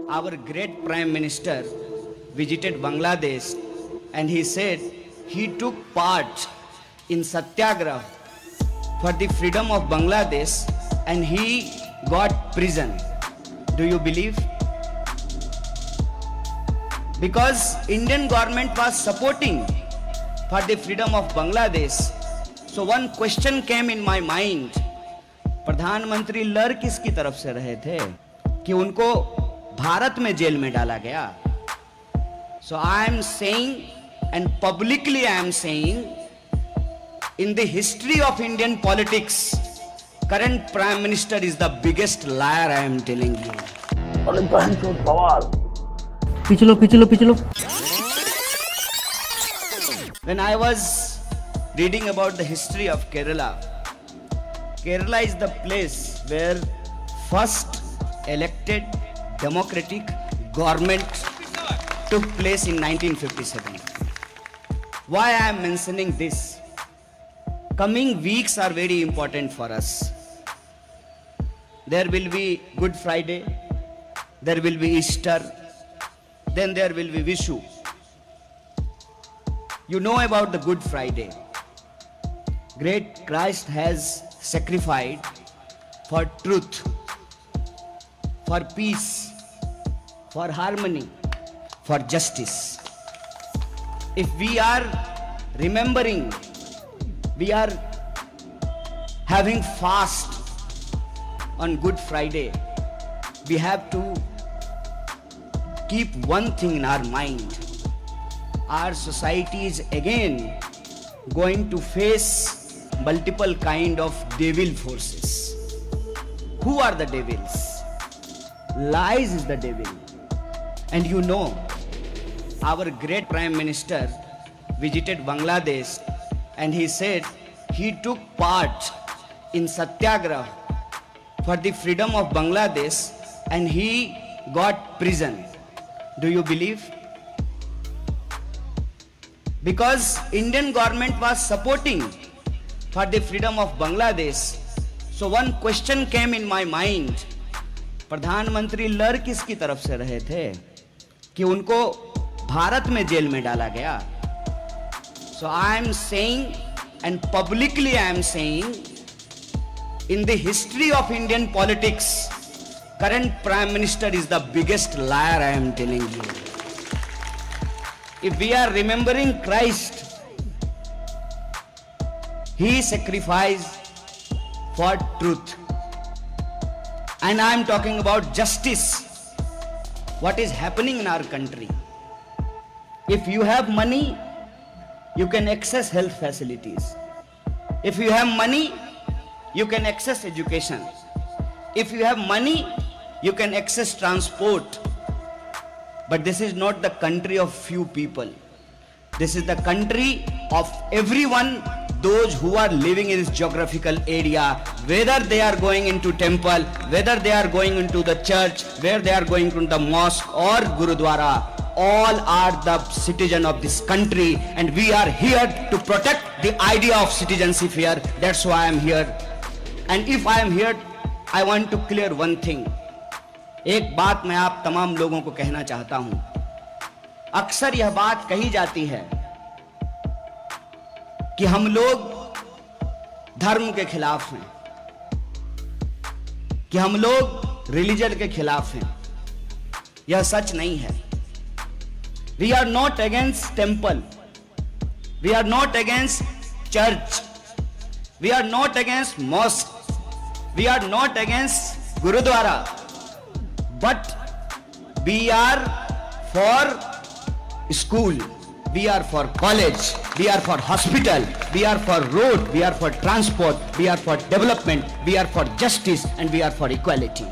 Our great Prime Minister visited Bangladesh and he said he took part in Satyagraha for the freedom of Bangladesh and he got prison. Do you believe? Because Indian government was supporting for the freedom of Bangladesh. So one question came in my mind. प्रधानमंत्री लड़ किसकी तरफ से रहे थे कि उनको भारत में जेल में डाला गया? So I am saying and publicly I am saying, in the history of Indian politics, current Prime Minister is the biggest liar, I am telling you. पिछलो When I was reading about the history of Kerala, Kerala is the place where first elected democratic government took place in 1957. Why I am mentioning this? Coming weeks are very important for us. There will be Good Friday, there will be Easter, then there will be Vishu. You know about the Good Friday. Great Christ has sacrificed for truth, for peace, for harmony, for justice. If we are remembering, we are having fast on Good Friday, we have to keep one thing in our mind. Our society is again going to face multiple kind of devil forces. Who are the devils? Lies is the devil. And you know, our great Prime Minister visited Bangladesh and he said he took part in Satyagraha for the freedom of Bangladesh and he got prison. Do you believe? Because Indian government was supporting for the freedom of Bangladesh. So one question came in my mind. प्रधानमंत्री लड़ किसकी तरफ से रहे थे कि उनको भारत में जेल में डाला गया? So I am saying and publicly I am saying, in the history of Indian politics, current Prime Minister is the biggest liar, I am telling you. If we are remembering Christ, he sacrificed for truth. And I am talking about justice. What is happening in our country? If you have money, you can access health facilities. If you have money, you can access education. If you have money, you can access transport. But this is not the country of few people. This is the country of everyone, those who are living in this geographical area, whether they are going into temple, whether they are going into the church, where they are going to the mosque or Gurudwara, all are the citizen of this country and we are here to protect the idea of citizenship here. That's why I am here. And if I am here, I want to clear one thing. एक बात मैं आप तमाम लोगों को कहना चाहता हूं. अक्सर यह बात कही जाती है कि हम लोग धर्म के खिलाफ हैं, कि हम लोग रिलीजन के खिलाफ हैं. यह सच नहीं है. We are not against temple. We are not against church. We are not against mosque. We are not against Gurudwara. But we are for school. We are for college. We are for hospital. We are for road. We are for transport. We are for development. We are for justice and we are for equality.